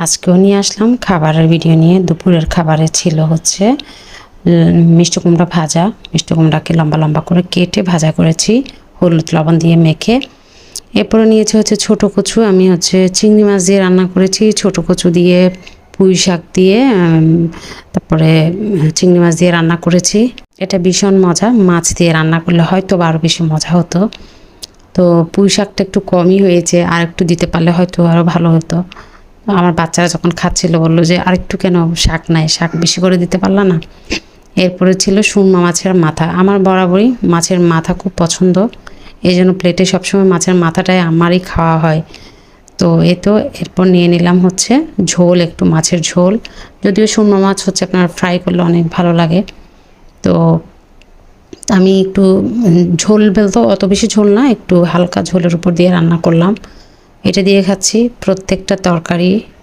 আজকেও নিয়ে আসলাম খাবারের ভিডিও নিয়ে। দুপুরের খাবারে ছিল হচ্ছে মিষ্টি কুমড়া ভাজা। মিষ্টি কুমড়াকে লম্বা লম্বা করে কেটে ভাজা করেছি হলুদ লবণ দিয়ে মেখে। এরপরে নিয়েছি হচ্ছে ছোটো কচু। আমি হচ্ছে চিংড়ি মাছ দিয়ে রান্না করেছি, ছোটো কচু দিয়ে, পুঁই শাক দিয়ে, তারপরে চিংড়ি মাছ দিয়ে রান্না করেছি। এটা ভীষণ মজা, মাছ দিয়ে রান্না করলে হয়তো আরও বেশি মজা হতো। তো পুঁই শাকটা একটু কমই হয়েছে, আর একটু দিতে পারলে হয়তো আরও ভালো হতো। আমার বাচ্চারা যখন খাচ্ছিল বললো যে আরেকটু কেন শাক নাই, শাক বেশি করে দিতে পারলা না। এরপরে ছিল সুরমা মাছের মাথা। আমার বরাবরই মাছের মাথা খুব পছন্দ, এই জন্য প্লেটে সবসময় মাছের মাথাটাই আমারই খাওয়া হয়। তো তো এরপর নিয়ে নিলাম হচ্ছে ঝোল, একটু মাছের ঝোল। যদিও সুরমা মাছ হচ্ছে আপনার ফ্রাই করলে অনেক ভালো লাগে। তো আমি একটু ঝোল বলতে অত বেশি ঝোল না, একটু হালকা ঝোলের উপর দিয়ে রান্না করলাম। এটা দিয়ে খাচ্ছি। প্রত্যেকটা তরকারি